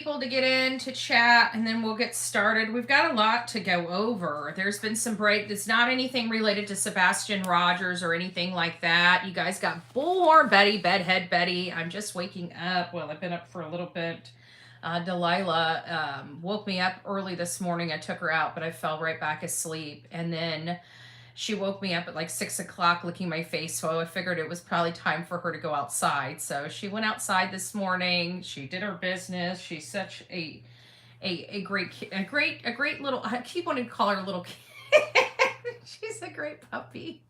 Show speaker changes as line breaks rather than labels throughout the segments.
People to get in to chat, and then we'll get started. We've got a lot to go over. There's been some break. It's not anything related to Sebastian Rogers or anything like that. You guys got Bullhorn Betty, Bedhead Betty. I'm just waking up. Well, I've been up for a little bit. Delilah woke me up early this morning. I took her out, but I fell right back asleep. And then she woke me up at like 6 o'clock licking my face, so I figured it was probably time for her to go outside. So she went outside this morning. She did her business. She's such a great little, I keep wanting to call her a little kid. She's a great puppy.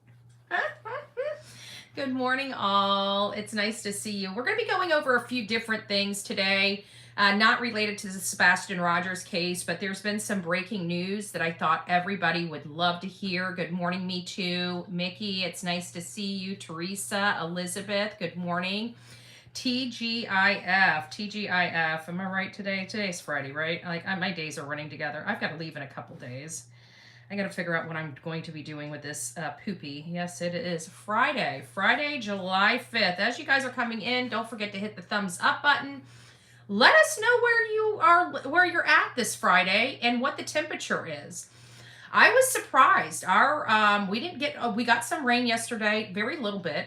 Good morning, all. It's nice to see you. We're going to be going over a few different things today. Not related to the Sebastian Rogers case, but there's been some breaking news that I thought everybody would love to hear. Good morning, me too. Mickey, it's nice to see you. Teresa, Elizabeth, good morning. TGIF. Am I right today? Today's Friday, right? Like my days are running together. I've got to leave in a couple days. I got to figure out what I'm going to be doing with this poopy. Yes, it is Friday, July 5th. As you guys are coming in, don't forget to hit the thumbs up button. Let us know where you're at this Friday and what the temperature is. I was surprised. We got some rain yesterday, very little bit.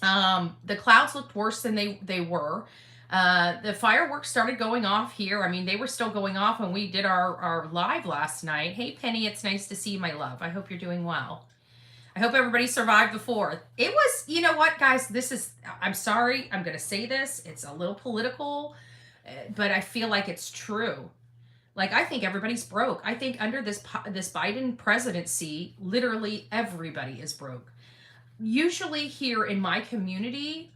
The clouds looked worse than they were. The fireworks started going off here. I mean, they were still going off when we did our live last night. Hey, Penny, it's nice to see you, my love. I hope you're doing well. I hope everybody survived the 4th. It was, you know what, guys, I'm sorry, I'm going to say this. It's a little political, but I feel like it's true. Like, I think everybody's broke. I think under this Biden presidency, literally everybody is broke. Usually here in my community,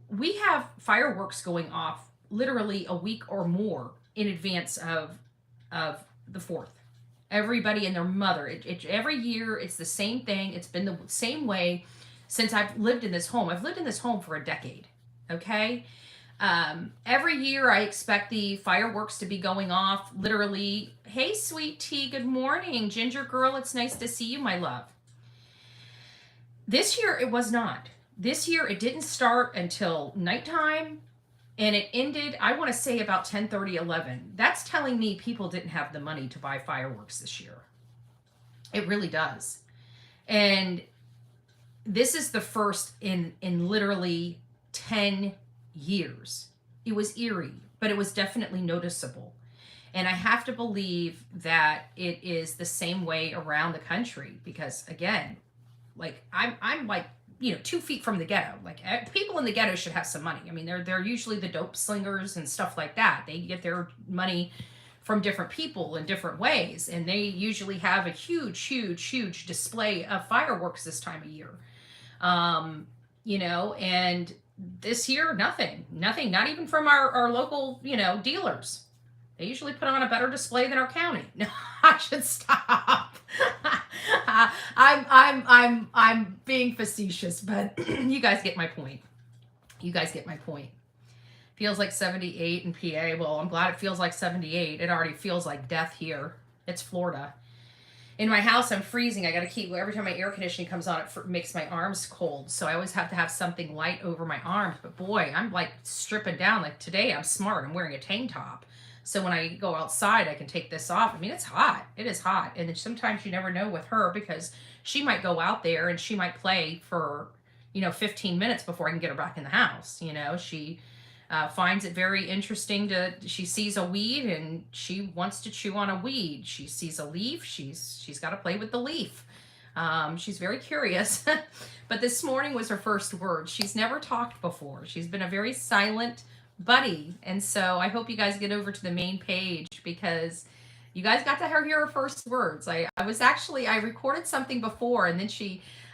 we have fireworks going off literally a week or more in advance of the 4th. Everybody and their mother. Every year, it's the same thing. It's been the same way since I've lived in this home. I've lived in this home for a decade, okay? Every year I expect the fireworks to be going off literally. Hey, sweet tea, good morning. Ginger girl, it's nice to see you, my love. This year it was not. This year it didn't start until nighttime, and it ended, I want to say, about 10:30, 11. That's telling me people didn't have the money to buy fireworks this year. It really does. And this is the first in literally 10 years. It was eerie, but it was definitely noticeable. And I have to believe that it is the same way around the country because, again, like I'm like, 2 feet from the ghetto. Like, people in the ghetto should have some money. I mean, they're usually the dope slingers and stuff like that. They get their money from different people in different ways, and they usually have a huge display of fireworks this time of year. And this year, nothing, not even from our local, dealers. They usually put on a better display than our county. No, I should stop. I'm being facetious, but you guys get my point. Feels like 78 in PA. Well, I'm glad it feels like 78. It already feels like death here. It's Florida. In my house, I'm freezing. I got to keep, every time my air conditioning comes on, it makes my arms cold. So I always have to have something light over my arms. But boy, I'm like stripping down. Like today, I'm smart. I'm wearing a tank top. So when I go outside, I can take this off. I mean, it's hot. It is hot. And then sometimes you never know with her because she might go out there and she might play for, 15 minutes before I can get her back in the house. She finds it very interesting she sees a weed and she wants to chew on a weed. She sees a leaf. She's got to play with the leaf. She's very curious, but this morning was her first word. She's never talked before. She's been a very silent buddy. And so I hope you guys get over to the main page because you guys got to hear her first words. I recorded something before and then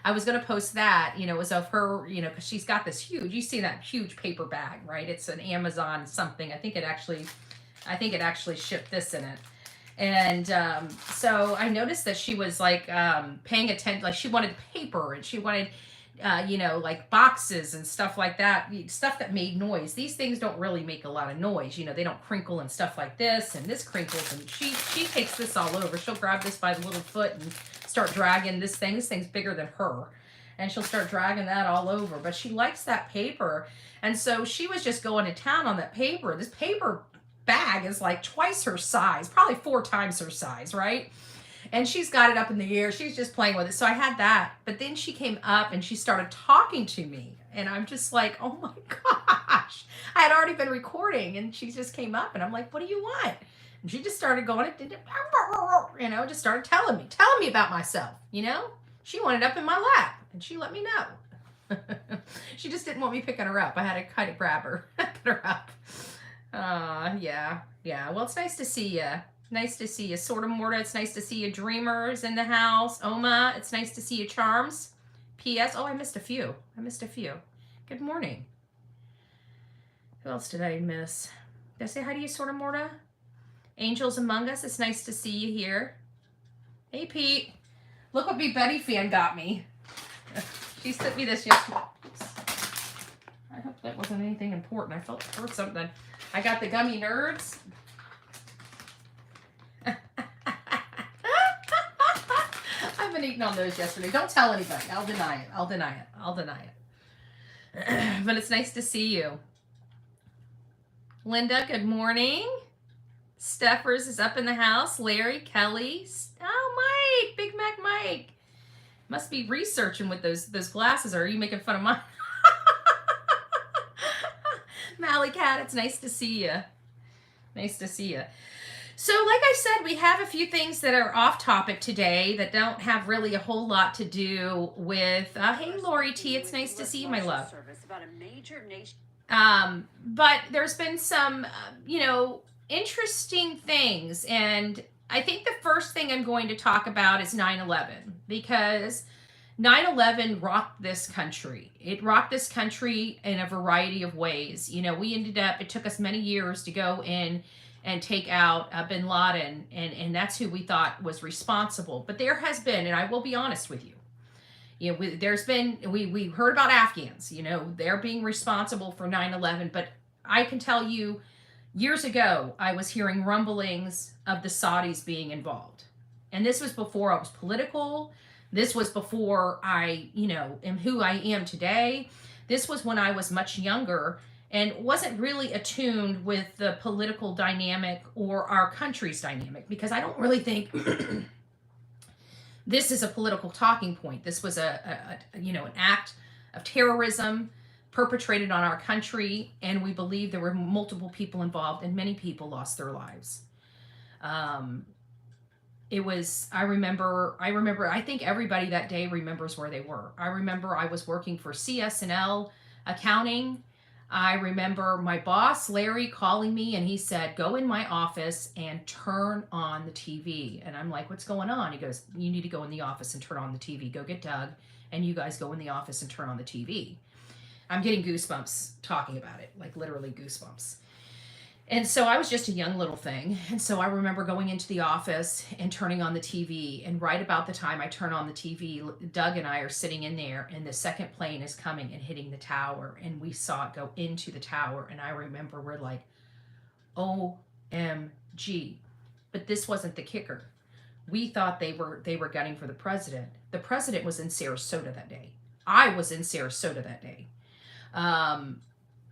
I was going to post that, it was of her, because she's got this huge, you see that huge paper bag, right? It's an Amazon something. I think it actually shipped this in it. And so I noticed that she was like paying attention, like she wanted paper and she wanted, like boxes and stuff like that, stuff that made noise. These things don't really make a lot of noise. They don't crinkle and stuff like this, and this crinkles, and she takes this all over. She'll grab this by the little foot and start dragging this thing. This thing's bigger than her. and she'll start dragging that all over. But she likes that paper. And so she was just going to town on that paper. This paper bag is like twice her size, probably 4 times her size, right? And she's got it up in the air. She's just playing with it. So I had that. But then she came up and she started talking to me. And I'm just like, oh my gosh. I had already been recording and she just came up and I'm like, what do you want? And she just started going, you know, just started telling me about myself, you know? She wanted up in my lap and she let me know. She just didn't want me picking her up. I had to kind of grab her, put her up. Yeah. Well, it's nice to see you. Nice to see you. Sorta Morta, it's nice to see you. Dreamers in the house. Oma, it's nice to see you. Charms. P.S. Oh, I missed a few. Good morning. Who else did I miss? Did I say hi to you, Sorta Morta? Angels Among Us, it's nice to see you here. Hey, Pete. Look what Big Betty fan got me. She sent me this yesterday. Oops. I hope that wasn't anything important. I heard something. I got the Gummy Nerds. I've been eating on those yesterday. Don't tell anybody. I'll deny it. But it's nice to see you. Linda, good morning. Steffers is up in the house. Larry, Kelly. Oh, Mike. Big Mac Mike. Must be researching with those glasses. Or are you making fun of mine? Mally Cat, it's nice to see you. So like I said, we have a few things that are off topic today that don't have really a whole lot to do with, hey Lori T, it's nice to see you, my love. But there's been some, interesting things. And I think the first thing I'm going to talk about is 9/11, because 9/11 rocked this country. It rocked this country in a variety of ways. We it took us many years to go in and take out bin Laden, and that's who we thought was responsible. But there has been, and I will be honest with you, we heard about Afghans, they're being responsible for 9/11, but I can tell you, years ago, I was hearing rumblings of the Saudis being involved. And this was before I was political. This was before I, am who I am today. This was when I was much younger and wasn't really attuned with the political dynamic or our country's dynamic, because I don't really think this is a political talking point. This was an act of terrorism perpetrated on our country, and we believe there were multiple people involved, and many people lost their lives. I remember, I think everybody that day remembers where they were. I remember I was working for CS&L accounting. I remember my boss, Larry, calling me, and he said, go in my office and turn on the TV. And I'm like, what's going on? He goes, you need to go in the office and turn on the TV. Go get Doug, and you guys go in the office and turn on the TV. I'm getting goosebumps talking about it, like literally goosebumps. And so I was just a young little thing. And so I remember going into the office and turning on the TV. And right about the time I turn on the TV, Doug and I are sitting in there, and the second plane is coming and hitting the tower. And we saw it go into the tower. And I remember we're like, OMG. But this wasn't the kicker. We thought they were gunning for the president. The president was in Sarasota that day. I was in Sarasota that day.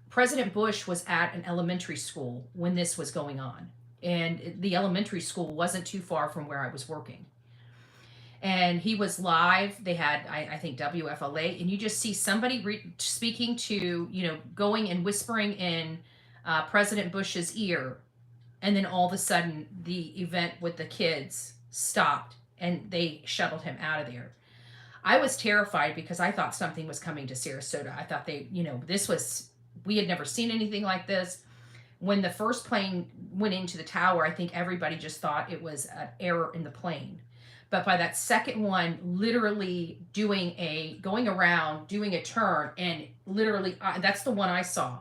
President Bush was at an elementary school when this was going on. And the elementary school wasn't too far from where I was working. And he was live. They had, I think, WFLA. And you just see somebody speaking to, going and whispering in President Bush's ear. And then all of a sudden, the event with the kids stopped and they shuttled him out of there. I was terrified because I thought something was coming to Sarasota. I thought we had never seen anything like this. When the first plane went into the tower, I think everybody just thought it was an error in the plane. But by that second one, literally going around, doing a turn, and literally, that's the one I saw,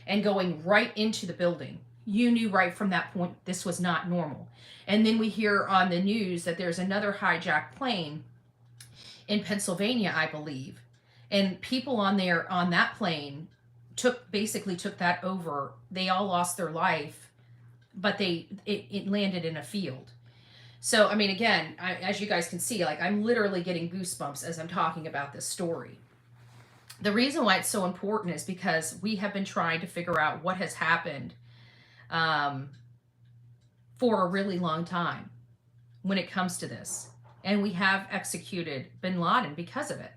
and going right into the building. You knew right from that point, this was not normal. And then we hear on the news that there's another hijacked plane in Pennsylvania, I believe. And people on that plane took that over. They all lost their life, but it landed in a field. So, I mean, again, as you guys can see, like, I'm literally getting goosebumps as I'm talking about this story. The reason why it's so important is because we have been trying to figure out what has happened um, for a really long time when it comes to this. And we have executed bin Laden because of it.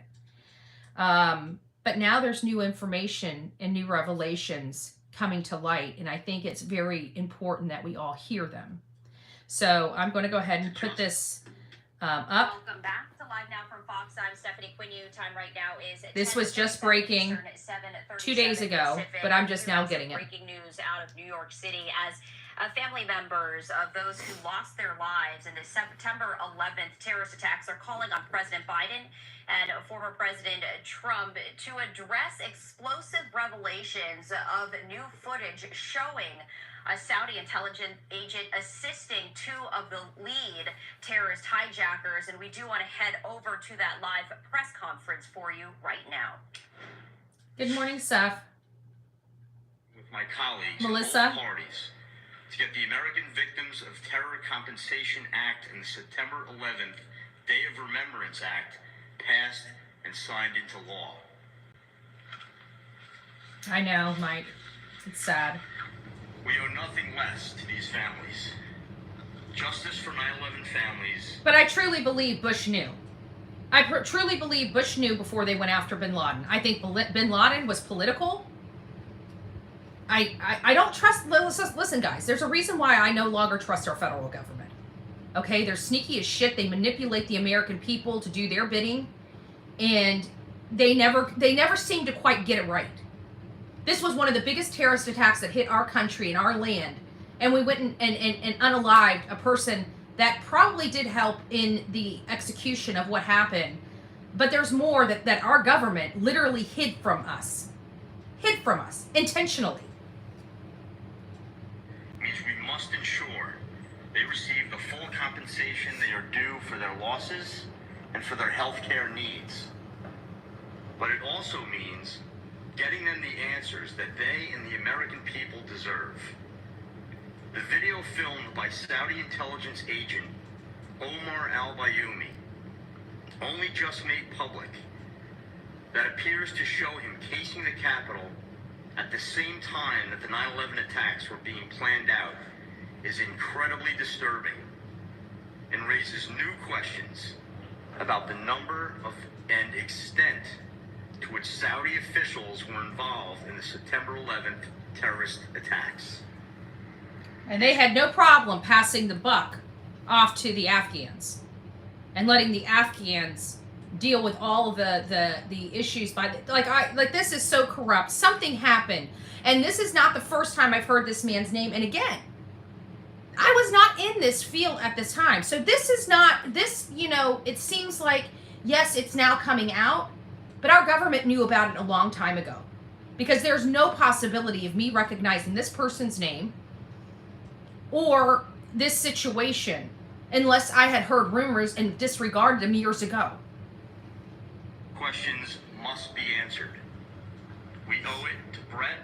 But now there's new information and new revelations coming to light. And I think it's very important that we all hear them. So I'm going to go ahead and put this up.
Welcome back to Live Now from Fox. I'm Stephanie Quinu. Time right now is
This was just breaking 2 days ago, but I'm just now getting it.
Breaking news out of New York City as family members of those who lost their lives in the September 11th terrorist attacks are calling on President Biden and former President Trump to address explosive revelations of new footage showing a Saudi intelligence agent assisting two of the lead terrorist hijackers. And we do want to head over to that live press conference for you right now.
Good morning, Seth.
With my colleagues
Melissa.
in both parties to get the American Victims of Terror Compensation Act and the September 11th Day of Remembrance Act passed and signed into law.
I know, Mike. It's sad.
We owe nothing less to these families. Justice for 9/11 families.
But I truly believe Bush knew. I truly believe Bush knew before they went after bin Laden. I think bin Laden was political. I don't trust, listen guys, there's a reason why I no longer trust our federal government. Okay, they're sneaky as shit. They manipulate the American people to do their bidding. And they never seem to quite get it right. This was one of the biggest terrorist attacks that hit our country and our land. And we went and unalived a person that probably did help in the execution of what happened. But there's more that our government literally hid from us. Hid from us, intentionally.
Means we must ensure they receive the full compensation they are due for their losses and for their health care needs. But it also means getting them the answers that they and the American people deserve. The video filmed by Saudi intelligence agent Omar al-Bayoumi, only just made public, that appears to show him casing the Capitol at the same time that the 9/11 attacks were being planned out, is incredibly disturbing and raises new questions about the number of and extent to which Saudi officials were involved in the September 11th terrorist attacks.
And they had no problem passing the buck off to the Afghans and letting the Afghans deal with all of the issues like this is so corrupt. Something happened. And this is not the first time I've heard this man's name. And again, I was not in this field at this time. So this is not this, it seems like, yes, it's now coming out, but our government knew about it a long time ago. Because there's no possibility of me recognizing this person's name or this situation unless I had heard rumors and disregarded them years ago.
Questions must be answered. We owe it to Brett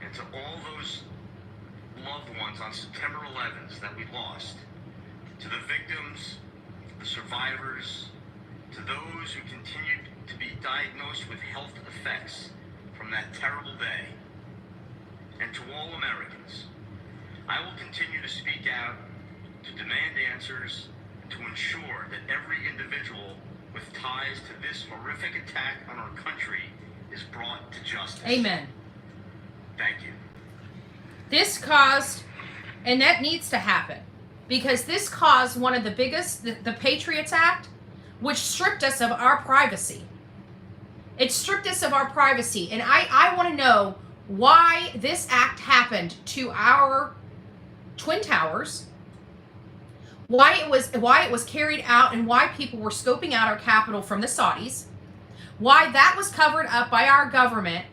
and to all those loved ones on September 11th that we lost, to the victims, the survivors, to those who continued to be diagnosed with health effects from that terrible day, and to all Americans. I will continue to speak out, to demand answers, to ensure that every individual with ties to this horrific attack on our country is brought to justice.
Amen.
Thank you.
This caused, and that needs to happen, because this caused one of the biggest, the Patriot Act, which stripped us of our privacy. It stripped us of our privacy. And I want to know why this act happened to our Twin Towers, why it was carried out, and why people were scoping out our capital from the Saudis, why that was covered up by our government.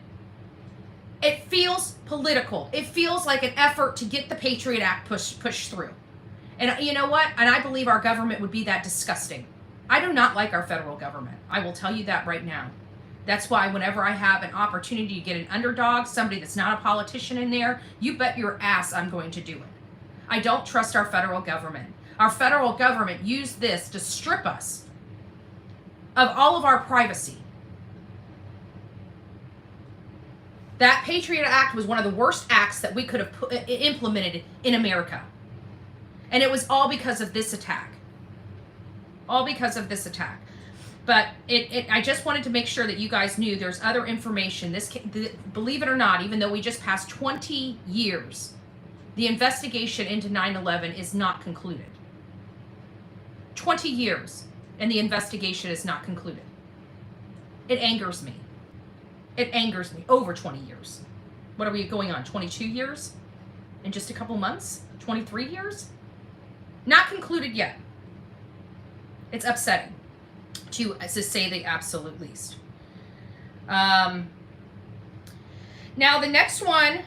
It feels political. It feels like an effort to get the Patriot Act pushed through. And you know what? And I believe our government would be that disgusting. I do not like our federal government. I will tell you that right now. That's why whenever I have an opportunity to get an underdog, somebody that's not a politician in there, you bet your ass I'm going to do it. I don't trust our federal government. Our federal government used this to strip us of all of our privacy. That Patriot Act was one of the worst acts that we could have implemented in America. And it was all because of this attack. All because of this attack. But I just wanted to make sure that you guys knew there's other information. Believe it or not, even though we just passed 20 years, the investigation into 9/11 is not concluded. 20 years, and the investigation is not concluded. It angers me. It angers me. Over 20 years. What are we going on? 22 years? In just a couple months? 23 years? Not concluded yet. It's upsetting, to say the absolute least. Now, the next one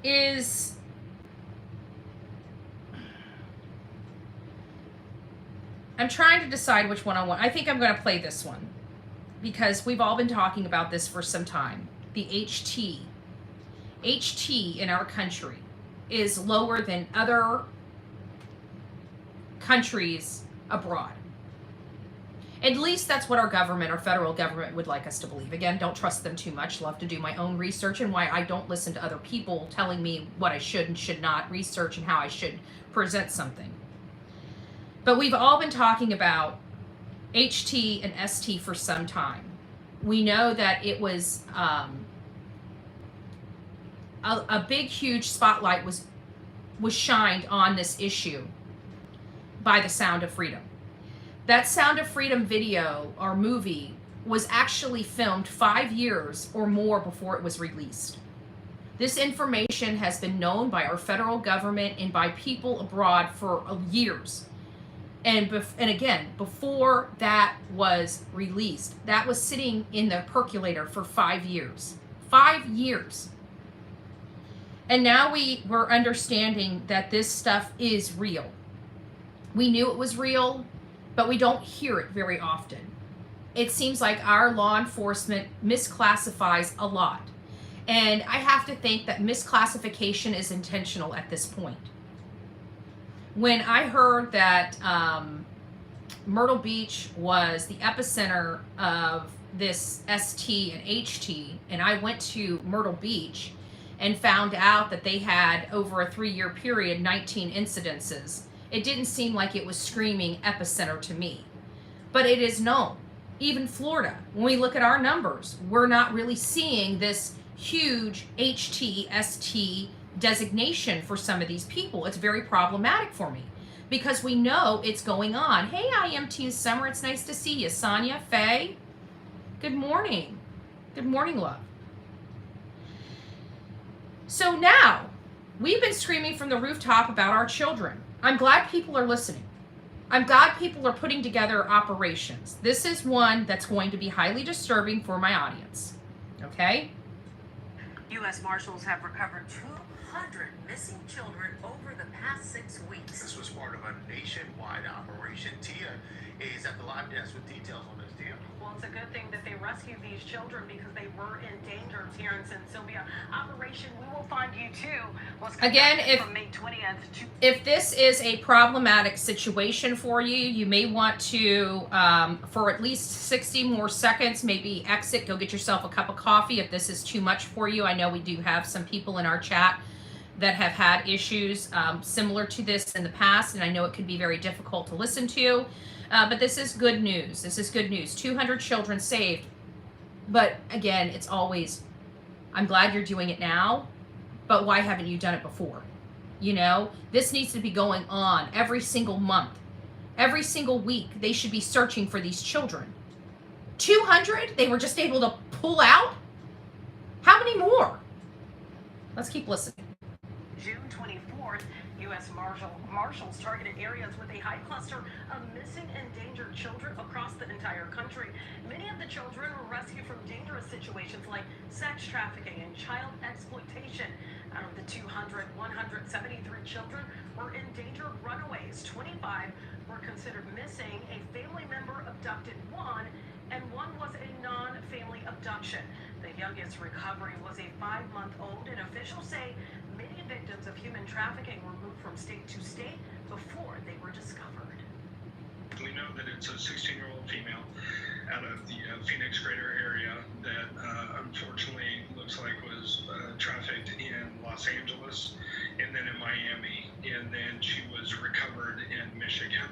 is... I'm trying to decide which one I want. I think I'm going to play this one because we've all been talking about this for some time. The HT. HT in our country is lower than other countries abroad. At least that's what our government, our federal government, would like us to believe. Again, don't trust them too much. Love to do my own research and why I don't listen to other people telling me what I should and should not research and how I should present something. But we've all been talking about HT and ST for some time. We know that it was a big, huge spotlight was shined on this issue by the Sound of Freedom. That Sound of Freedom video or movie was actually filmed 5 years or more before it was released. This information has been known by our federal government and by people abroad for years. And again, before that was released, that was sitting in the percolator for 5 years. 5 years. And now we're understanding that this stuff is real. We knew it was real, but we don't hear it very often. It seems like our law enforcement misclassifies a lot. And I have to think that misclassification is intentional at this point. When I heard that Myrtle Beach was the epicenter of this ST and HT, and I went to Myrtle Beach and found out that they had, over a 3-year period, 19 incidences, it didn't seem like it was screaming epicenter to me. But it is known. Even Florida, when we look at our numbers, we're not really seeing this huge HT, ST designation for some of these people. It's very problematic for me because we know it's going on. Hey, IMT Summer, it's nice to see you. Sonia, Faye, good morning. Good morning, love. So now, we've been screaming from the rooftop about our children. I'm glad people are listening. I'm glad people are putting together operations. This is one that's going to be highly disturbing for my audience. Okay?
U.S. Marshals have recovered 200 missing children over the past 6 weeks.
This was part of a nationwide operation. Tia is at the live desk with details on this. Tia.
Well, it's a good thing that they rescued these children because they were in danger, Terrence and Sylvia. Operation We Will Find You Too was
again,
from May 20th to...
If this is a problematic situation for you, you may want to, for at least 60 more seconds, maybe exit, go get yourself a cup of coffee if this is too much for you. I know we do have some people in our chat that have had issues similar to this in the past, and I know it could be very difficult to listen to. But this is good news. This is good news. 200 children saved. But again, it's always, I'm glad you're doing it now, but why haven't you done it before? You know, this needs to be going on every single month. Every single week, they should be searching for these children. 200? They were just able to pull out? How many more? Let's keep listening.
June 24th, U.S. Marshals targeted areas with a high cluster of missing and endangered children across the entire country. Many of the children were rescued from dangerous situations like sex trafficking and child exploitation. Out of the 200, 173 children were endangered runaways. 25 were considered missing. A family member abducted one, and one was a non-family abduction. The youngest recovery was a 5-month-old, and officials say many of victims of human trafficking were moved from state to state before they were discovered.
We know that it's a 16-year-old female out of the Phoenix greater area that unfortunately looks like was trafficked in Los Angeles and then in Miami, and then she was recovered in Michigan.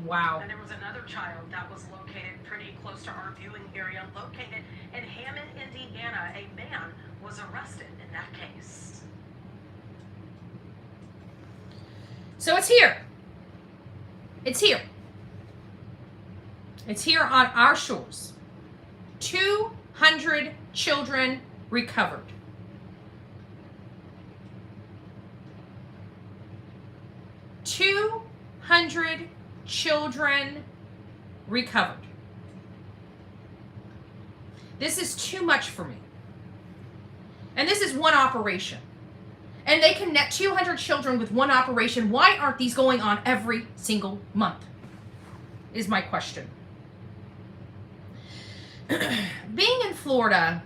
Wow.
And there was another child that was located pretty close to our viewing area, located in Hammond, Indiana. A man was arrested in that case.
So it's here. It's here. It's here on our shores. 200 children recovered. $200 children recovered. This is too much for me. And this is one operation. And they connect 200 children with one operation. Why aren't these going on every single month? Is my question. Being in Florida,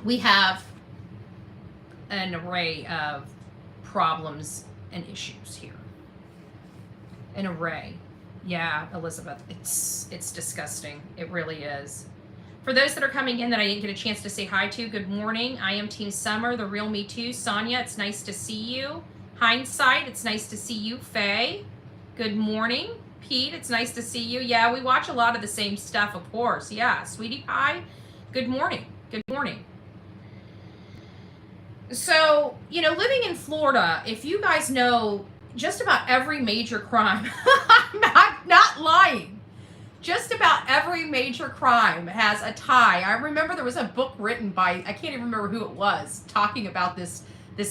we have an array of problems and issues here. An array. Yeah, Elizabeth, it's disgusting. It really is. For those that are coming in that I didn't get a chance to say hi to, good morning. I am Team Summer, the real Me Too. Sonia, it's nice to see you. Hindsight, it's nice to see you. Faye, good morning. Pete, it's nice to see you. Yeah, we watch a lot of the same stuff, of course. Yeah, Sweetie Pie, good morning. Good morning. So, you know, living in Florida, if you guys know just about every major crime, I'm not lying. Just about every major crime has a tie. I remember there was a book written by, I can't even remember who it was, talking about this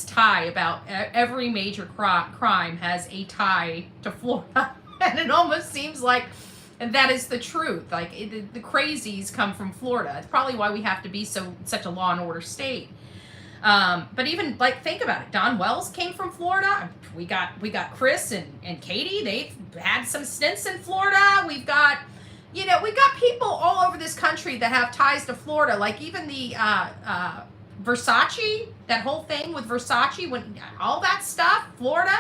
tie, about every major crime has a tie to Florida. And it almost seems like that is the truth. Like the crazies come from Florida. It's probably why we have to be such a law and order state. But even like, think about it. Don Wells came from Florida. We got Chris and Katie. They've had some stints in Florida. We've got people all over this country that have ties to Florida. Like even the Versace, that whole thing with Versace, when all that stuff, Florida.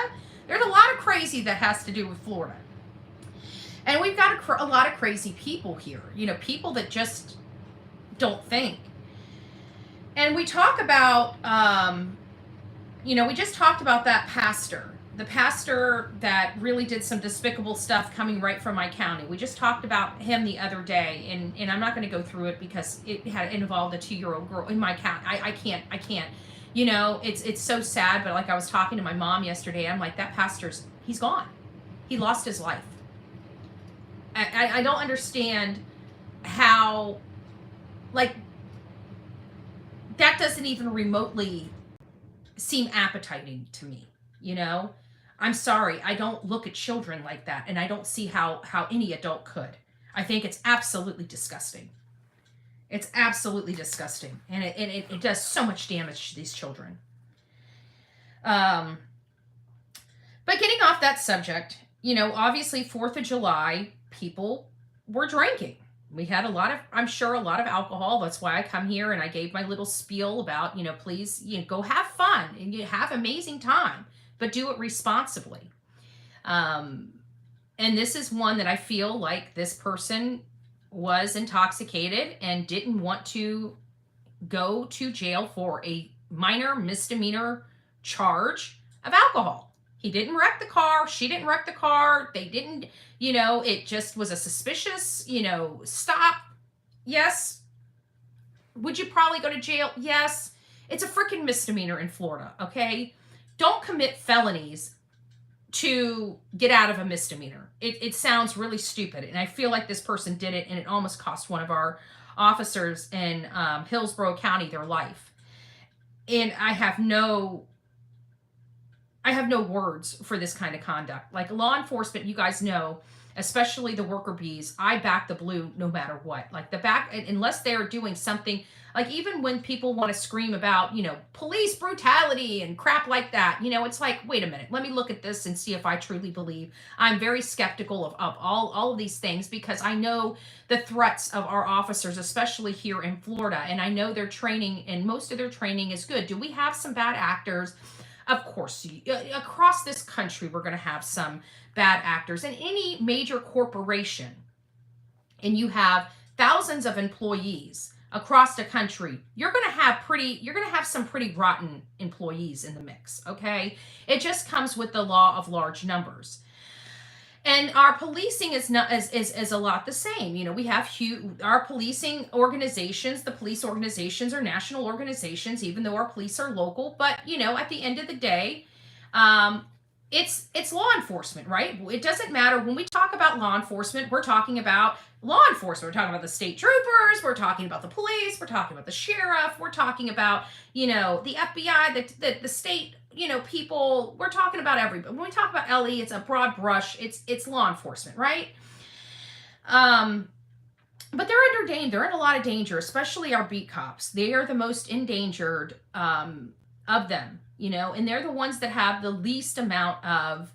There's a lot of crazy that has to do with Florida. And we've got a lot of crazy people here. You know, people that just don't think. And we talk about, we just talked about that pastor. The pastor that really did some despicable stuff coming right from my county. We just talked about him the other day, and I'm not going to go through it because it involved a 2-year-old girl in my county. I can't. You know, it's so sad, but like I was talking to my mom yesterday, I'm like, that pastor's, he's gone. He lost his life. I don't understand how, like, that doesn't even remotely seem appetizing to me, you know? I'm sorry, I don't look at children like that, and I don't see how any adult could. I think it's absolutely disgusting. It's absolutely disgusting, and it does so much damage to these children. But getting off that subject, you know, obviously 4th of July, people were drinking. We had I'm sure a lot of alcohol. That's why I come here and I gave my little spiel about, you know, please, you know, go have fun and you have amazing time, but do it responsibly. And this is one that I feel like this person was intoxicated and didn't want to go to jail for a minor misdemeanor charge of alcohol. He didn't wreck the car. She didn't wreck the car. They didn't, you know, it just was a suspicious, you know, stop. Yes. Would you probably go to jail? Yes. It's a freaking misdemeanor in Florida, okay? Don't commit felonies to get out of a misdemeanor. It sounds really stupid, and I feel like this person did it, and it almost cost one of our officers in Hillsborough County their life. And I have no words for this kind of conduct. Like law enforcement, you guys know, especially the worker bees, I back the blue no matter what. Like unless they're doing something, like even when people want to scream about, you know, police brutality and crap like that, you know, it's like, wait a minute, let me look at this and see if I truly believe. I'm very skeptical of all of these things because I know the threats of our officers, especially here in Florida, and I know their training, and most of their training is good. Do we have some bad actors? Of course, across this country, we're going to have some bad actors. In any major corporation, and you have thousands of employees across the country, you're going to have some pretty rotten employees in the mix. Okay, it just comes with the law of large numbers. And our policing is not is a lot the same. You know, we have our policing organizations. The police organizations are national organizations, even though our police are local. But you know, at the end of the day, it's law enforcement, right? It doesn't matter when we talk about law enforcement. We're talking about law enforcement. We're talking about the state troopers. We're talking about the police. We're talking about the sheriff. We're talking about, you know, the FBI, the state, you know, people. We're talking about everybody. When we talk about LE, it's a broad brush. It's law enforcement, right? But they're in a lot of danger, especially our beat cops. They are the most endangered of them, you know, and they're the ones that have the least amount of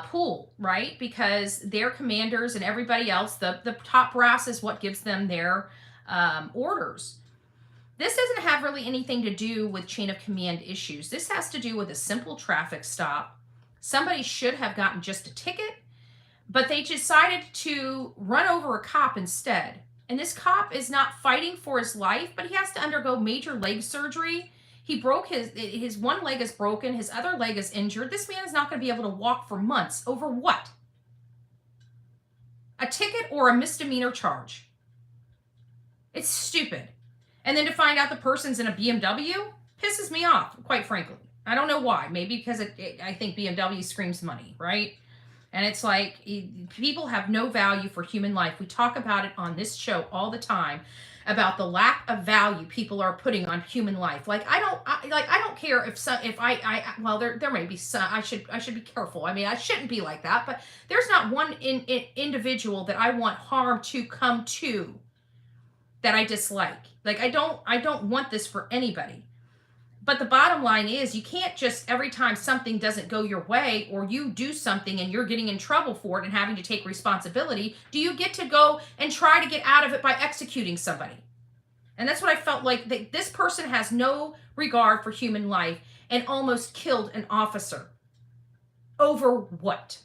pool, right? Because their commanders and everybody else, the top brass is what gives them their orders. This doesn't have really anything to do with chain of command issues. This has to do with a simple traffic stop. Somebody should have gotten just a ticket, but they decided to run over a cop instead. And this cop is not fighting for his life, but he has to undergo major leg surgery. He broke his one leg is broken, his other leg is injured. This man is not going to be able to walk for months. Over what? A ticket or a misdemeanor charge? It's stupid. And then to find out the person's in a BMW pisses me off, quite frankly. I don't know why. Maybe because I think BMW screams money, right? And it's like, people have no value for human life. We talk about it on this show all the time, about the lack of value people are putting on human life. Like, I don't care if there may be some, I should be careful. I mean, I shouldn't be like that, but there's not one individual that I want harm to come to that I dislike. Like, I don't want this for anybody. But the bottom line is, you can't just, every time something doesn't go your way, or you do something and you're getting in trouble for it and having to take responsibility, do you get to go and try to get out of it by executing somebody? And that's what I felt like. This person has no regard for human life and almost killed an officer. Over what?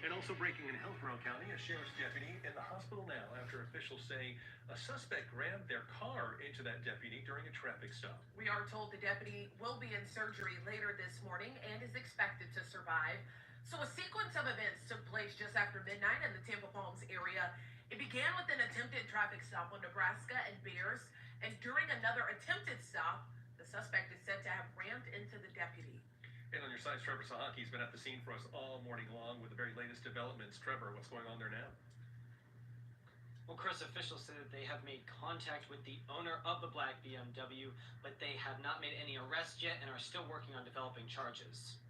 And also breaking in Hillsborough County, a sheriff's deputy in the hospital now after officials say a suspect rammed their car into that deputy during a traffic stop.
We are told the deputy will be in surgery later this morning and is expected to survive. So a sequence of events took place just after midnight in the Tampa Palms area. It began with an attempted traffic stop on Nebraska and Bears, and during another attempted stop, the suspect is said to have rammed into the deputy.
And on your side, Trevor Sahaki's been at the scene for us all morning long with the very latest developments. Trevor, what's going on there now?
Well, Chris, officials say that they have made contact with the owner of the black BMW, but they have not made any arrests yet and are still working on developing charges.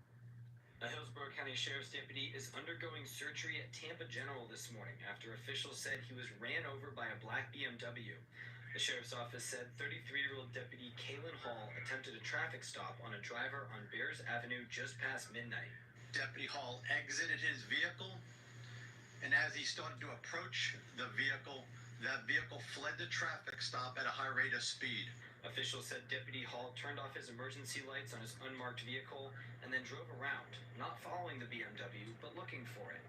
A Hillsborough County Sheriff's deputy is undergoing surgery at Tampa General this morning after officials said he was ran over by a black BMW. The sheriff's office said 33-year-old deputy Kaylin Hall attempted a traffic stop on a driver on Bears Avenue just past midnight.
Deputy Hall exited his vehicle, and as he started to approach the vehicle, that vehicle fled the traffic stop at a high rate of speed.
Officials said Deputy Hall turned off his emergency lights on his unmarked vehicle and then drove around, not following the BMW, but looking for it.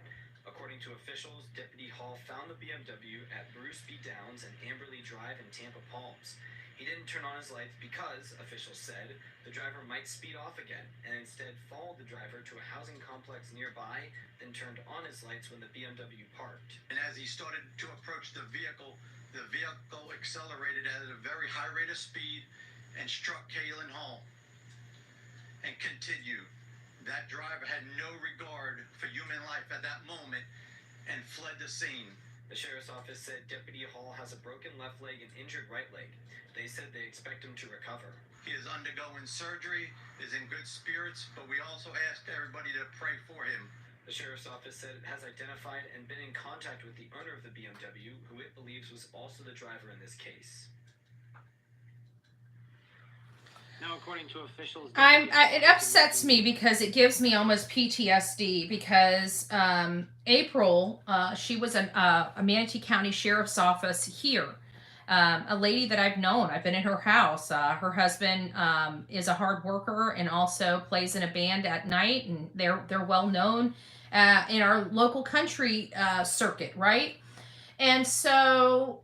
According to officials, Deputy Hall found the BMW at Bruce B. Downs and Amberley Drive in Tampa Palms. He didn't turn on his lights because, officials said, the driver might speed off again, and instead followed the driver to a housing complex nearby, then turned on his lights when the BMW parked.
And as he started to approach the vehicle accelerated at a very high rate of speed and struck Kaylin Hall and continued. That driver had no regard for human life at that moment and fled the scene.
The sheriff's office said Deputy Hall has a broken left leg and injured right leg. They said they expect him to recover.
He is undergoing surgery, is in good spirits, but we also ask everybody to pray for him.
The sheriff's office said it has identified and been in contact with the owner of the BMW, who it believes was also the driver in this case.
Now, according to officials,
it upsets me because it gives me almost PTSD. Because April, she was a Manatee County Sheriff's Office here, a lady that I've known. I've been in her house. Her husband is a hard worker and also plays in a band at night, and they're well known in our local country circuit, right? And so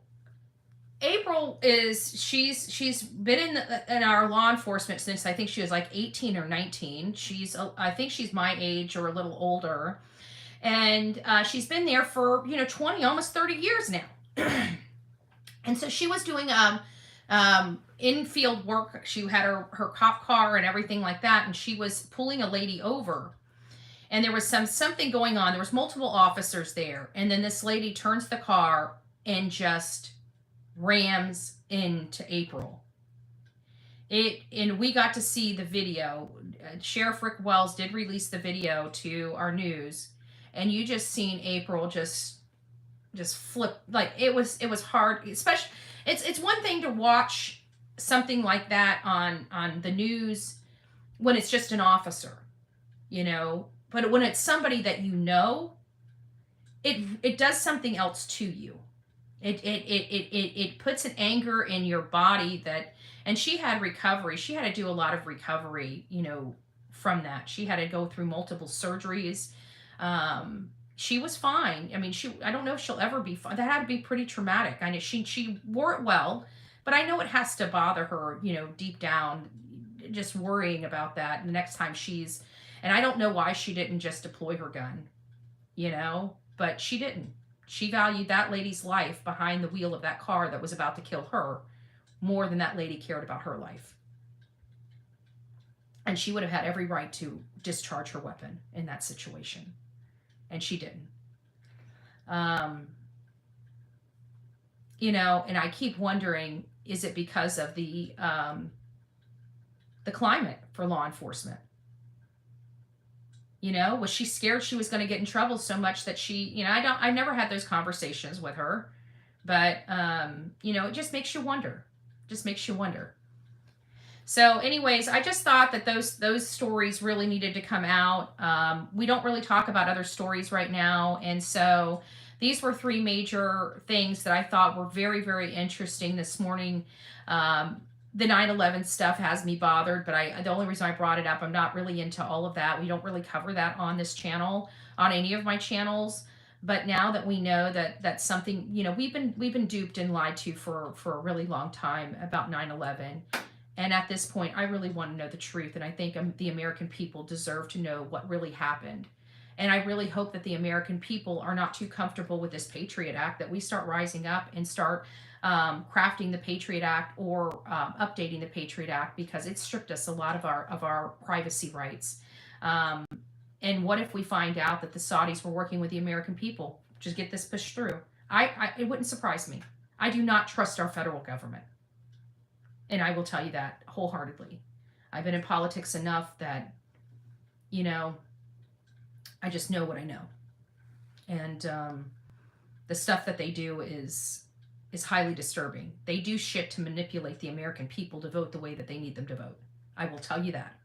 April she's been in our law enforcement since I think she was like 18 or 19. I think she's my age or a little older, and she's been there for 20, almost 30 years now. And so she was doing in-field work. She had her cop car and everything like that, and she was pulling a lady over. And there was something going on. There was multiple officers there, and then this lady turns the car and just rams into April. And we got to see the video. Sheriff Rick Wells did release the video to our news, and you just seen April just flip. Like it was hard. Especially it's one thing to watch something like that on the news when it's just an officer, but when it's somebody that it does something else to you. It puts an anger in your body and she had recovery. She had to do a lot of recovery, from that. She had to go through multiple surgeries. She was fine. I mean, I don't know if she'll ever be fine. That had to be pretty traumatic. I know she wore it well, but I know it has to bother her, deep down, just worrying about that the next time and I don't know why she didn't just deploy her gun, but she didn't. She valued that lady's life behind the wheel of that car that was about to kill her more than that lady cared about her life. And she would have had every right to discharge her weapon in that situation. And she didn't. And I keep wondering, is it because of the climate for law enforcement? Was she scared she was going to get in trouble so much that I never had those conversations with her, but, it just makes you wonder. So anyways, I just thought that those stories really needed to come out. We don't really talk about other stories right now. And so these were three major things that I thought were very, very interesting this morning. The 9/11 stuff has me bothered, but the only reason I brought it up, I'm not really into all of that. We don't really cover that on this channel, on any of my channels. But now that we know that that's something, we've been duped and lied to for a really long time about 9/11. And at this point, I really want to know the truth. And I think the American people deserve to know what really happened. And I really hope that the American people are not too comfortable with this Patriot Act, that we start rising up and start crafting the Patriot Act or updating the Patriot Act, because it stripped us a lot of our privacy rights. And what if we find out that the Saudis were working with the American people to get this pushed through? It wouldn't surprise me. I do not trust our federal government. And I will tell you that wholeheartedly. I've been in politics enough that, I just know what I know. And the stuff that they do is highly disturbing. They do shit to manipulate the American people to vote the way that they need them to vote. I will tell you that.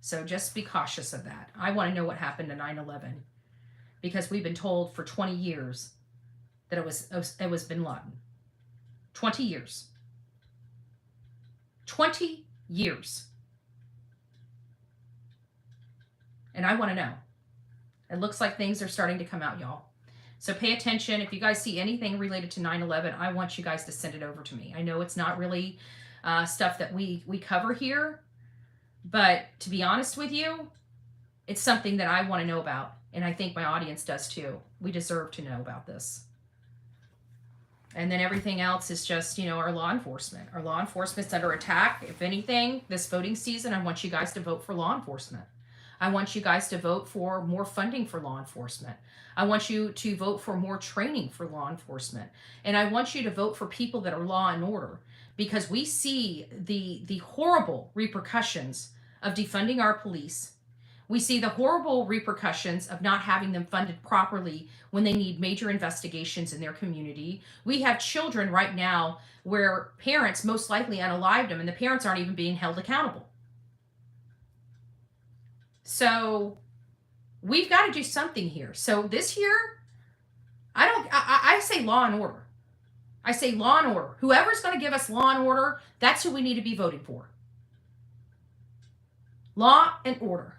So just be cautious of that. I want to know what happened to 9/11, because we've been told for 20 years that it was bin Laden. 20 years. 20 years. And I want to know. It looks like things are starting to come out, y'all. So pay attention. If you guys see anything related to 9/11, I want you guys to send it over to me. I know it's not really stuff that we cover here, but to be honest with you, it's something that I want to know about. And I think my audience does too. We deserve to know about this. And then everything else is just, our law enforcement. Our law enforcement's under attack. If anything, this voting season, I want you guys to vote for law enforcement. I want you guys to vote for more funding for law enforcement. I want you to vote for more training for law enforcement. And I want you to vote for people that are law and order, because we see the horrible repercussions of defunding our police. We see the horrible repercussions of not having them funded properly when they need major investigations in their community. We have children right now where parents most likely unalived them, and the parents aren't even being held accountable. So we've got to do something here. So this year, I say law and order. I say law and order. Whoever's going to give us law and order, that's who we need to be voting for. Law and order.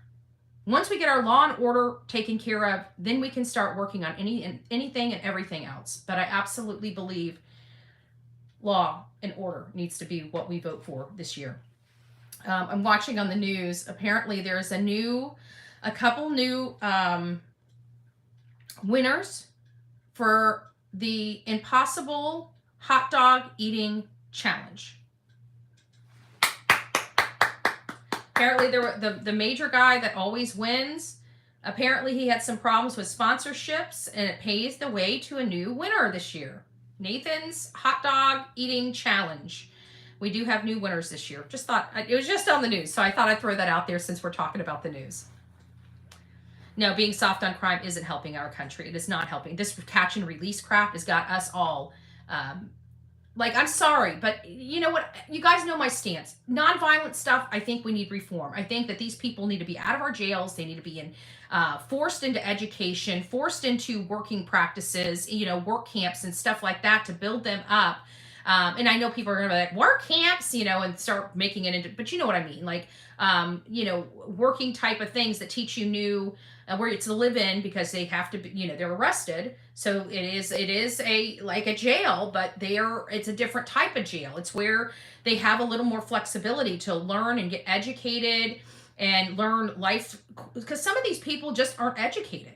Once we get our law and order taken care of, then we can start working on anything and everything else. But I absolutely believe law and order needs to be what we vote for this year. I'm watching on the news. Apparently, there's a couple new winners for the Impossible Hot Dog Eating Challenge. Apparently, the major guy that always wins, apparently he had some problems with sponsorships, and it paves the way to a new winner this year. Nathan's Hot Dog Eating Challenge. We do have new winners this year. Just thought, it was just on the news, so I thought I'd throw that out there since we're talking about the news. No, being soft on crime isn't helping our country. It is not helping. This catch and release crap has got us all, I'm sorry, but you know what? You guys know my stance. Nonviolent stuff, I think we need reform. I think that these people need to be out of our jails. They need to be forced into education, forced into working practices, work camps and stuff like that to build them up. And I know people are going to be like, work camps, and start making it into, but you know what I mean? Working type of things that teach you new, where it's to live in, because they have to be, they're arrested. So it is a jail, but it's a different type of jail. It's where they have a little more flexibility to learn and get educated and learn life, because some of these people just aren't educated.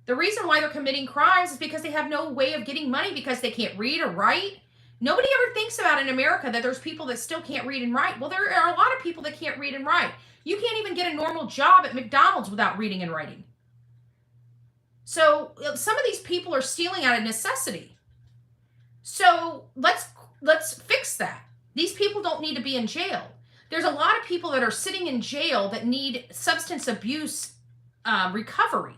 The reason why they're committing crimes is because they have no way of getting money, because they can't read or write. Nobody ever thinks about in America that there's people that still can't read and write. Well, there are a lot of people that can't read and write. You can't even get a normal job at McDonald's without reading and writing. So some of these people are stealing out of necessity. So let's fix that. These people don't need to be in jail. There's a lot of people that are sitting in jail that need substance abuse recovery.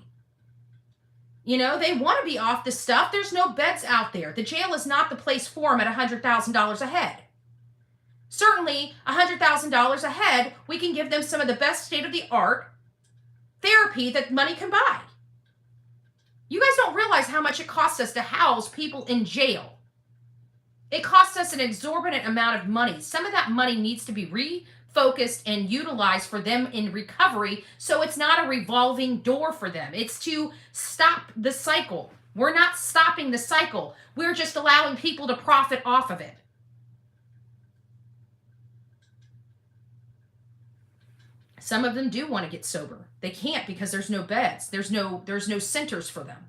They want to be off the stuff. There's no beds out there. The jail is not the place for them at $100,000 a head. Certainly, $100,000 a head, we can give them some of the best state-of-the-art therapy that money can buy. You guys don't realize how much it costs us to house people in jail. It costs us an exorbitant amount of money. Some of that money needs to be refocused and utilized for them in recovery, so it's not a revolving door for them. It's to stop the cycle. We're not stopping the cycle. We're just allowing people to profit off of it. Some of them do want to get sober. They can't because there's no beds. There's no centers for them.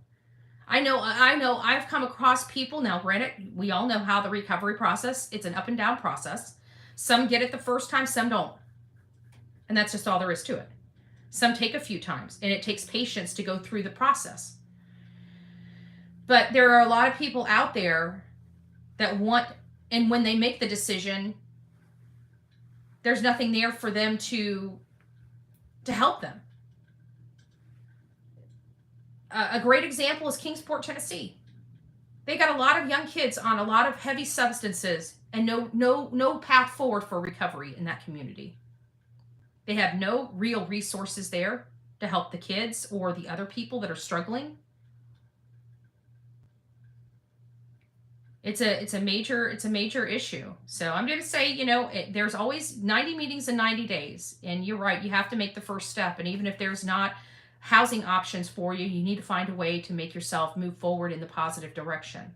I know I've come across people. Now, granted, we all know how the recovery process, it's an up and down process. Some get it the first time, some don't. And that's just all there is to it. Some take a few times, and it takes patience to go through the process. But there are a lot of people out there that want, and when they make the decision, there's nothing there for them to help them. A great example is Kingsport, Tennessee. They got a lot of young kids on a lot of heavy substances and no path forward for recovery in that community. They have no real resources there to help the kids or the other people that are struggling. It's a major issue. So I'm going to say, there's always 90 meetings in 90 days. And you're right, you have to make the first step. And even if there's not housing options for you, you need to find a way to make yourself move forward in the positive direction.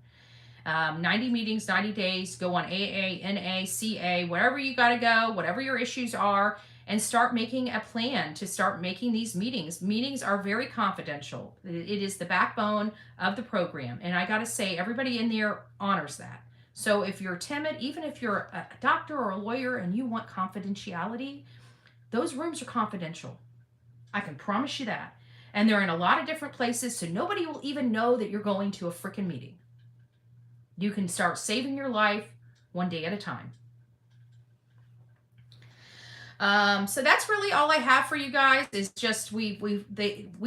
90 meetings, 90 days, go on AA, NA, CA, wherever you got to go, whatever your issues are, and start making a plan to start making these meetings. Meetings are very confidential. It is the backbone of the program. And I got to say, everybody in there honors that. So if you're timid, even if you're a doctor or a lawyer and you want confidentiality, those rooms are confidential. I can promise you that. And they're in a lot of different places, so nobody will even know that you're going to a freaking meeting. You can start saving your life one day at a time. So that's really all I have for you guys. Is just we've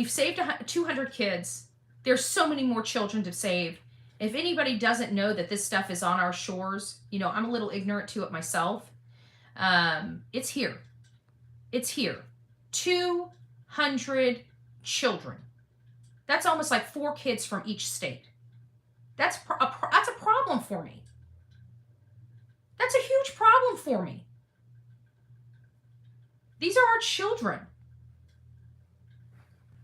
saved 200 kids. There's so many more children to save. If anybody doesn't know that this stuff is on our shores, I'm a little ignorant to it myself. It's here. It's here. 200 children. That's almost like 4 kids from each state. That's a problem for me. That's a huge problem for me. These are our children.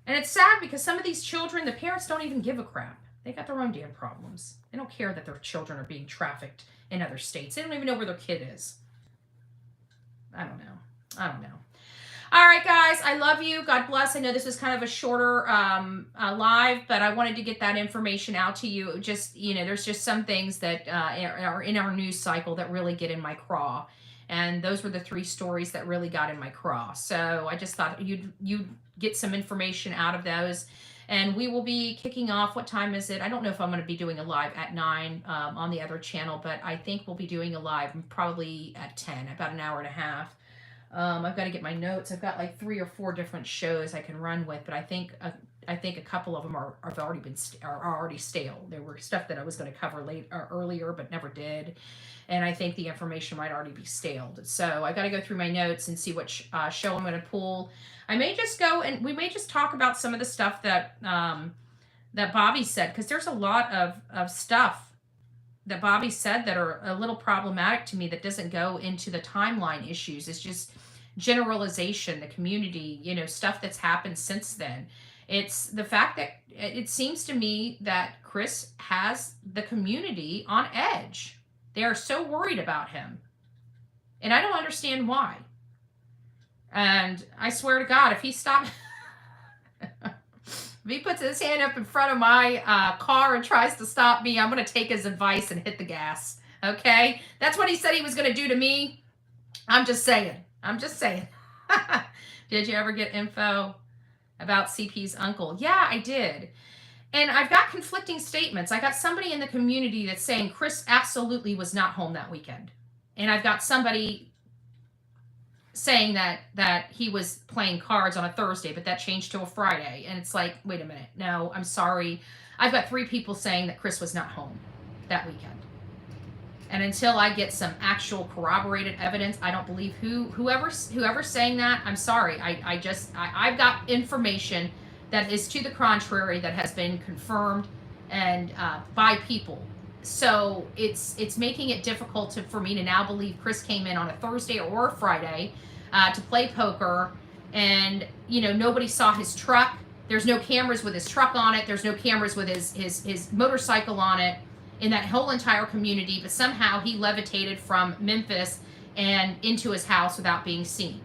And it's sad because some of these children, the parents don't even give a crap. They got their own damn problems. They don't care that their children are being trafficked in other states. They don't even know where their kid is. I don't know. All right, guys, I love you. God bless. I know this was kind of a shorter live, but I wanted to get that information out to you. Just, there's just some things that are in our news cycle that really get in my craw. And those were the 3 stories that really got in my craw. So I just thought you'd get some information out of those. And we will be kicking off. What time is it? I don't know if I'm going to be doing a live at 9 on the other channel, but I think we'll be doing a live probably at 10, about an hour and a half. I've got to get my notes. I've got like 3 or 4 different shows I can run with, but I think a couple of them are already stale. There were stuff that I was going to cover earlier, but never did, and I think the information might already be staled. So I got to go through my notes and see what show I'm going to pull. I may just go and we may just talk about some of the stuff that that Bobby said, because there's a lot of stuff that Bobby said that are a little problematic to me that doesn't go into the timeline issues. It's just generalization, the community, stuff that's happened since then. It's the fact that it seems to me that Chris has the community on edge. They are so worried about him. And I don't understand why. And I swear to God, if he stops... If he puts his hand up in front of my car and tries to stop me, I'm going to take his advice and hit the gas. Okay? That's what he said he was going to do to me. I'm just saying. Did you ever get info about CP's uncle? Yeah, I did. And I've got conflicting statements. I got somebody in the community that's saying Chris absolutely was not home that weekend. And I've got somebody saying that he was playing cards on a Thursday, but that changed to a Friday. And it's like, wait a minute. No, I'm sorry. I've got 3 people saying that Chris was not home that weekend. And until I get some actual corroborated evidence, I don't believe whoever's saying that. I'm sorry. I've got information that is to the contrary that has been confirmed and by people. So it's making it difficult for me to now believe Chris came in on a Thursday or a Friday to play poker, and nobody saw his truck. There's no cameras with his truck on it. There's no cameras with his motorcycle on it in that whole entire community. But somehow he levitated from Memphis and into his house without being seen.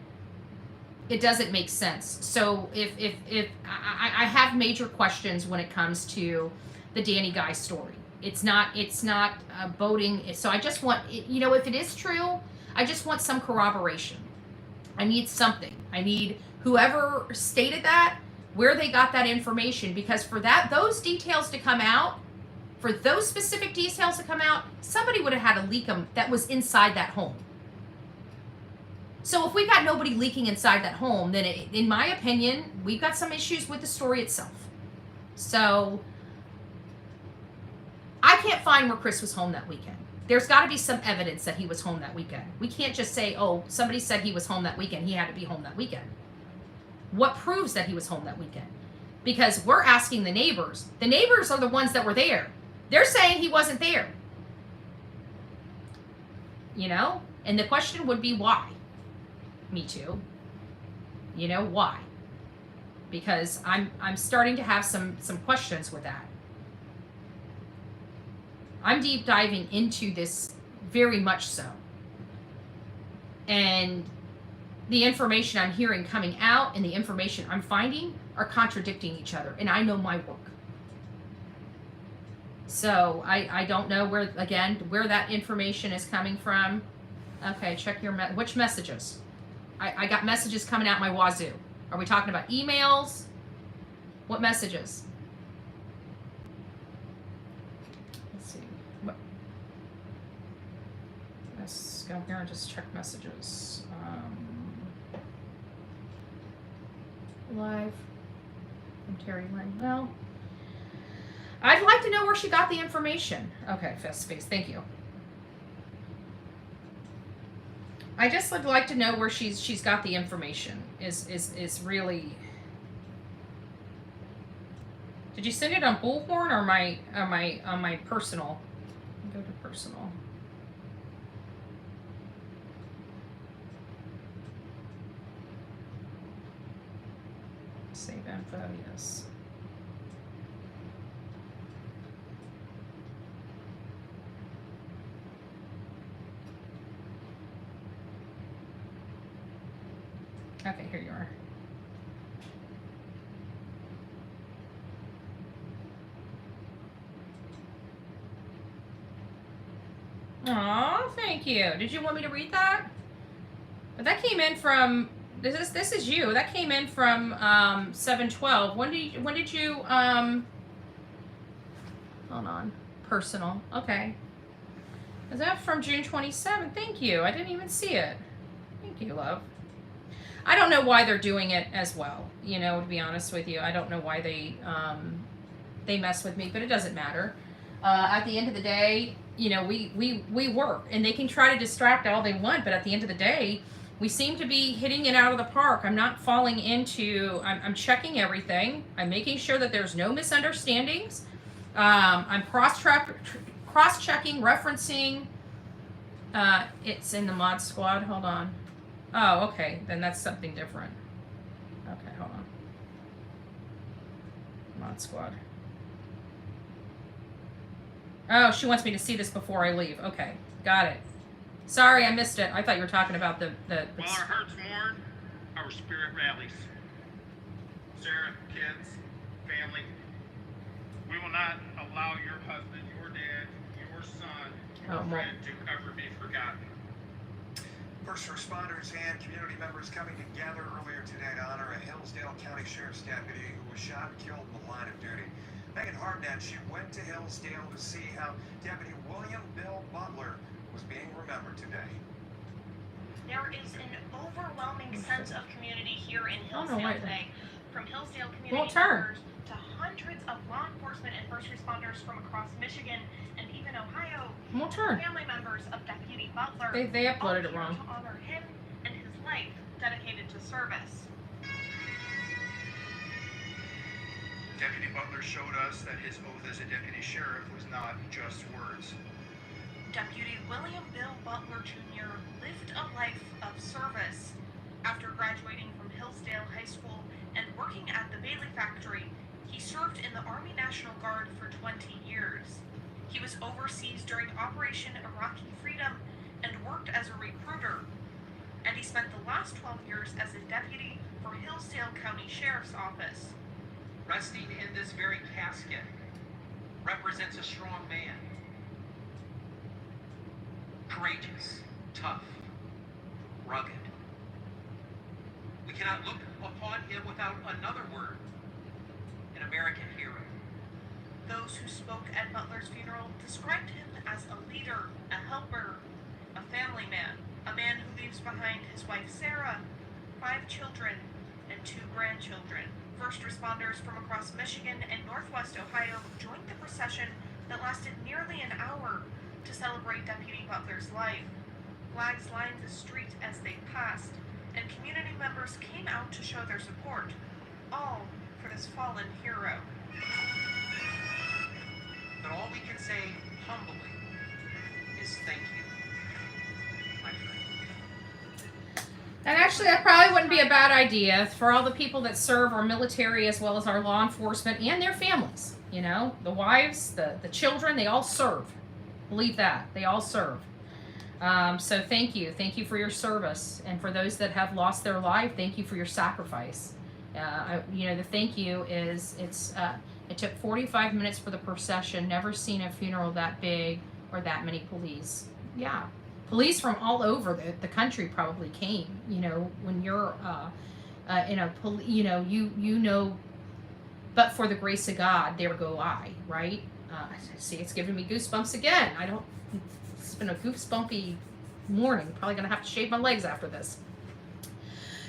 It doesn't make sense. So if I have major questions when it comes to the Danny Guy story. It's not boating. So I just want, if it is true, I just want some corroboration. I need something. I need whoever stated that, where they got that information, because for those details to come out, for those specific details to come out, somebody would have had to leak them that was inside that home. So if we got nobody leaking inside that home, then in my opinion, we've got some issues with the story itself. So I can't find where Chris was home that weekend. There's got to be some evidence that he was home that weekend. We can't just say, oh, somebody said he was home that weekend. He had to be home that weekend. What proves that he was home that weekend? Because we're asking the neighbors. The neighbors are the ones that were there. They're saying he wasn't there. And the question would be why? Me too. Why? Because I'm starting to have some questions with that. I'm deep diving into this very much so. And the information I'm hearing coming out and the information I'm finding are contradicting each other. And I know my work. So I don't know where that information is coming from. Okay, check your which messages. I got messages coming out my wazoo. Are we talking about emails? What messages? Let's see. Let's go here and just check messages. Live from Terry Lynn. Well, I'd like to know where she got the information. Okay, Fast Space, thank you. I just would like to know where she's got the information. Is really. Did you send it on Bullhorn or on my personal? Go to personal. Save info, yes. Okay, here you are. Aw, thank you. Did you want me to read that? But that came in from this is you. That came in from 7/12. When did you hold on. Personal. Okay. Is that from June 27th? Thank you. I didn't even see it. Thank you, love. I don't know why they're doing it as well. You know, to be honest with you, I don't know why they mess with me, but it doesn't matter. At the end of the day, you know, we work, and they can try to distract all they want, but at the end of the day, we seem to be hitting it out of the park. I'm not falling into. I'm checking everything. I'm making sure that there's no misunderstandings. I'm cross-checking, referencing. It's in the mod squad. Hold on. Oh, okay. Then that's something different. Okay, hold on. Mod squad. Oh, she wants me to see this before I leave. Okay, got it. Sorry, I missed it. I thought you were talking about the
While our hearts mourn, our spirit rallies. Sarah, kids, family, we will not allow your husband, your dad, your son, your friend to ever be forgotten.
First responders and community members coming together earlier today to honor a Hillsdale County Sheriff's deputy who was shot and killed in the line of duty. Megan Hartnett, she went to Hillsdale to see how Deputy William Bill Butler was being remembered today.
There is an overwhelming sense of community here in Hillsdale today. From Hillsdale community members to hundreds of law enforcement and first responders from across Michigan and even Ohio. Family members of Deputy Butler.
They uploaded it wrong.
To honor him and his life dedicated to service.
Deputy Butler showed us that his oath as a deputy sheriff was not just words.
Deputy William Bill Butler Jr. lived a life of service. After graduating from Hillsdale High School and working at the Bailey factory, he served in the Army National Guard for 20 years. He was overseas during Operation Iraqi Freedom and worked as a recruiter. And he spent the last 12 years as a deputy for Hillsdale County Sheriff's Office.
Resting in this very casket represents a strong man. Courageous, tough, rugged. We cannot look upon him without another word, an American hero.
Those who spoke at Butler's funeral described him as a leader, a helper, a family man, a man who leaves behind his wife Sarah, 5 children, and 2 grandchildren. First responders from across Michigan and Northwest Ohio joined the procession that lasted nearly an hour to celebrate Deputy Butler's life. Flags lined the street as they passed, and community members came out to show their support, all for this fallen hero.
But all we can say humbly is thank you, my friend.
And actually, that probably wouldn't be a bad idea for all the people that serve our military as well as our law enforcement and their families. You know, the wives, the children, they all serve. Believe that. They all serve. So thank you. Thank you for your service. And for those that have lost their life, thank you for your sacrifice. You know, the thank you is, it took 45 minutes for the procession. Never seen a funeral that big or that many police. Yeah. Police from all over the country probably came. You know, when you're in a you know, but for the grace of God, there go I, right? See, it's giving me goosebumps again. It's been a goosebumpy morning. Probably gonna have to shave my legs after this.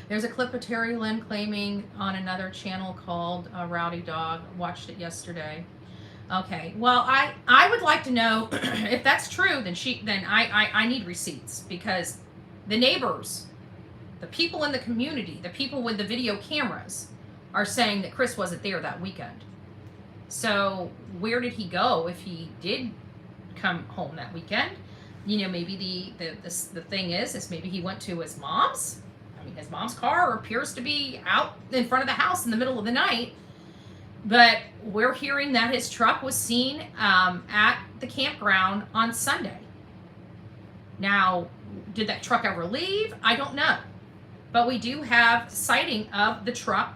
There's a clip of Terry Lynn claiming on another channel called Rowdy Dog. Watched it yesterday. Okay, well, I would like to know if that's true. Then I need receipts, because the neighbors, the people in the community, the people with the video cameras are saying that Chris wasn't there that weekend. So where did he go if he did come home that weekend? You know, maybe the thing is maybe he went to his mom's. I mean, his mom's car appears to be out in front of the house in the middle of the night. But we're hearing that his truck was seen at the campground on Sunday. Now, did that truck ever leave? I don't know. But we do have sighting of the truck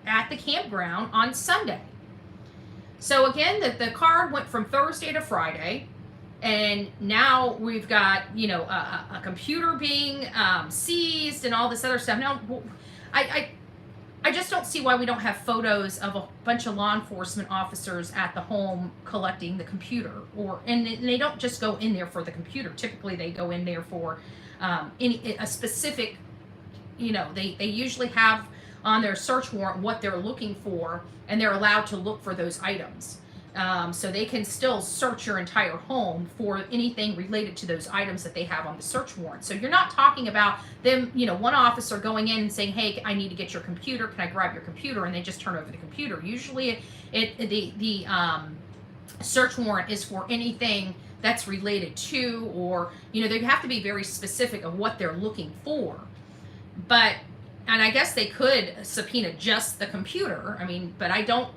at the campground on Sunday. So again, the car went from Thursday to Friday. And now we've got, a computer being seized and all this other stuff. Now, I just don't see why we don't have photos of a bunch of law enforcement officers at the home collecting the computer. And they don't just go in there for the computer. Typically, they go in there for a specific, they usually have on their search warrant what they're looking for, and they're allowed to look for those items. So they can still search your entire home for anything related to those items that they have on the search warrant. So you're not talking about them, one officer going in and saying, hey, I need to get your computer. Can I grab your computer? And they just turn over the computer. Usually the search warrant is for anything that's related to, or, they have to be very specific of what they're looking for. And I guess they could subpoena just the computer. But I don't,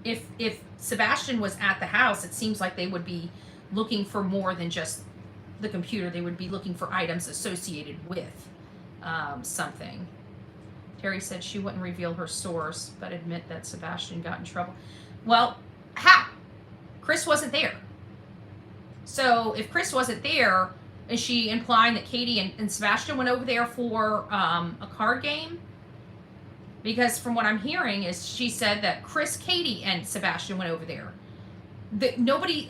if Sebastian was at the house, it seems like they would be looking for more than just the computer. They would be looking for items associated with something. Terry said she wouldn't reveal her source, but admit that Sebastian got in trouble. Well, how? Chris wasn't there. So if Chris wasn't there, is she implying that Katie and Sebastian went over there for a card game? Because from what I'm hearing is she said that Chris, Katie, and Sebastian went over there.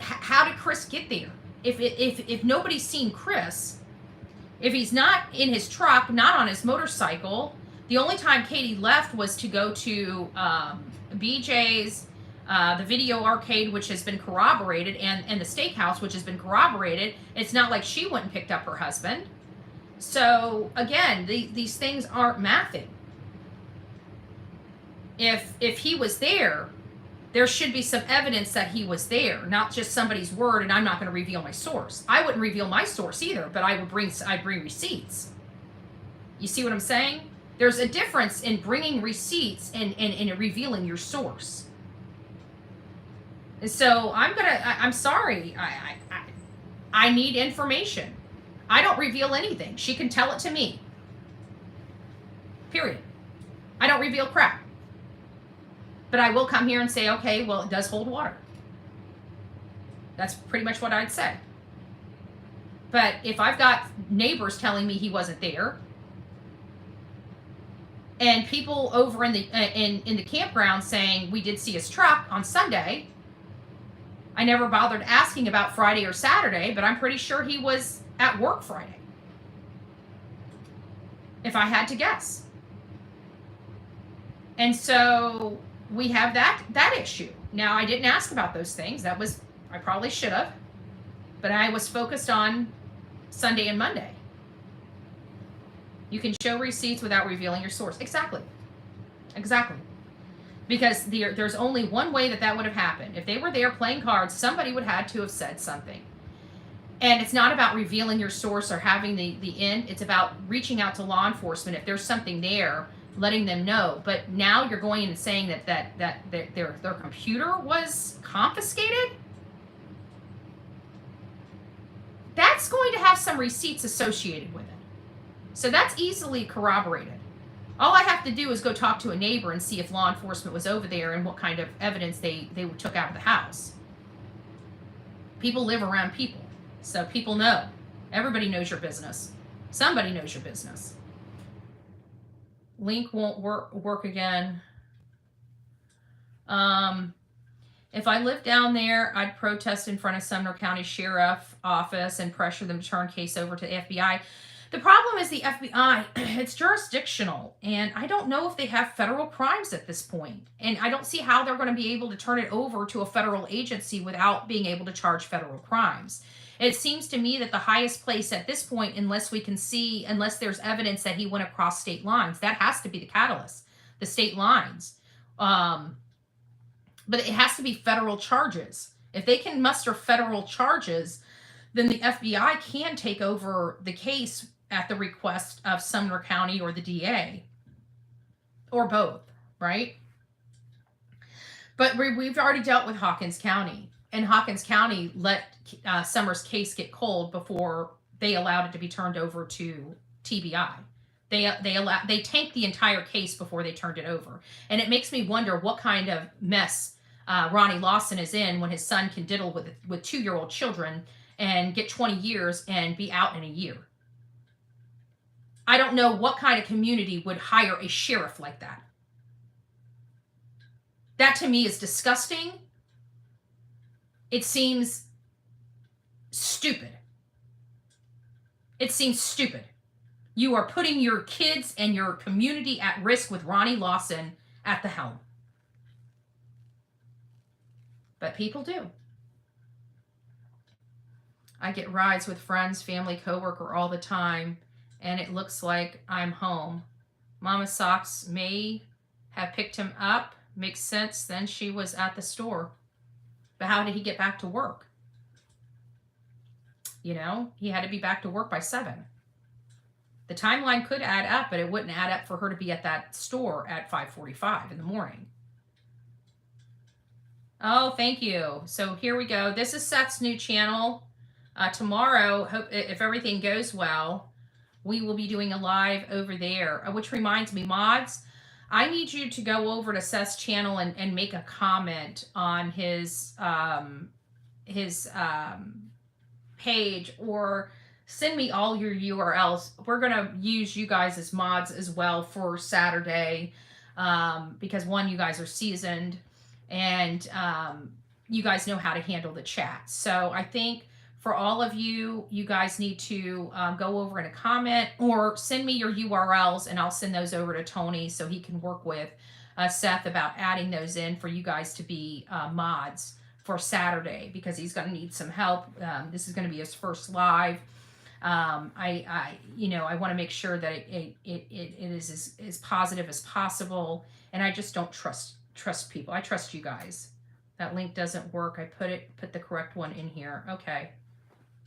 How did Chris get there? If nobody's seen Chris, if he's not in his truck, not on his motorcycle, the only time Katie left was to go to BJ's, the video arcade, which has been corroborated, and the steakhouse, which has been corroborated. It's not like she went and picked up her husband. So again, these things aren't mathing. If he was there, there should be some evidence that he was there, not just somebody's word, and I'm not going to reveal my source. I wouldn't reveal my source either, but I'd bring receipts. You see what I'm saying? There's a difference in bringing receipts and revealing your source. And so I'm sorry. I need information. I don't reveal anything. She can tell it to me. Period. I don't reveal crap. But I will come here and say, okay, well, it does hold water. That's pretty much what I'd say. But if I've got neighbors telling me he wasn't there, and people over in the campground saying we did see his truck on Sunday, I never bothered asking about Friday or Saturday, but I'm pretty sure he was at work Friday, if I had to guess. And so we have that issue. Now, I didn't ask about those things. I probably should have, but I was focused on Sunday and Monday. You can show receipts without revealing your source. Exactly. Because there's only one way that would have happened. If they were there playing cards, somebody would have to have said something. And it's not about revealing your source or having the end. It's about reaching out to law enforcement if there's something there, letting them know. But now you're going and saying that their computer was confiscated. That's going to have some receipts associated with it. So that's easily corroborated. All I have to do is go talk to a neighbor and see if law enforcement was over there and what kind of evidence they took out of the house. People live around people, so people know. Everybody knows your business. Somebody knows your business. Link won't work again. If I lived down there, I'd protest in front of Sumner County Sheriff Office and pressure them to turn case over to the FBI. The problem is the FBI, it's jurisdictional, and I don't know if they have federal crimes at this point. And I don't see how they're going to be able to turn it over to a federal agency without being able to charge federal crimes. It seems to me that the highest place at this point, unless there's evidence that he went across state lines, that has to be the catalyst, the state lines. But it has to be federal charges. If they can muster federal charges, then the FBI can take over the case at the request of Sumner County or the DA, or both, right? But we've already dealt with Hawkins County, and Hawkins County let Summer's case get cold before they allowed it to be turned over to TBI. They tanked the entire case before they turned it over, and it makes me wonder what kind of mess Ronnie Lawson is in when his son can diddle with 2-year-old children and get 20 years and be out in a year. I don't know what kind of community would hire a sheriff like that. That to me is disgusting. It seems stupid. It seems stupid. You are putting your kids and your community at risk with Ronnie Lawson at the helm. But people do. I get rides with friends, family, coworker all the time, and it looks like I'm home. Mama Socks may have picked him up. Makes sense. Then she was at the store. But how did he get back to work? You know, he had to be back to work by 7. The timeline could add up, but it wouldn't add up for her to be at that store at 5:45 in the morning. Oh, thank you. So here we go. This is Seth's new channel. Tomorrow, if everything goes well, we will be doing a live over there. Which reminds me, mods, I need you to go over to Seth's channel and make a comment on his page, or send me all your URLs. We're going to use you guys as mods as well for Saturday, because one, you guys are seasoned, and you guys know how to handle the chat. So I think for all of you, you guys need to go over in a comment or send me your URLs, and I'll send those over to Tony so he can work with Seth about adding those in for you guys to be mods for Saturday, because he's going to need some help. This is going to be his first live. I want to make sure that it is as positive as possible, and I just don't trust people. I trust you guys. That link doesn't work. I put the correct one in here. Okay.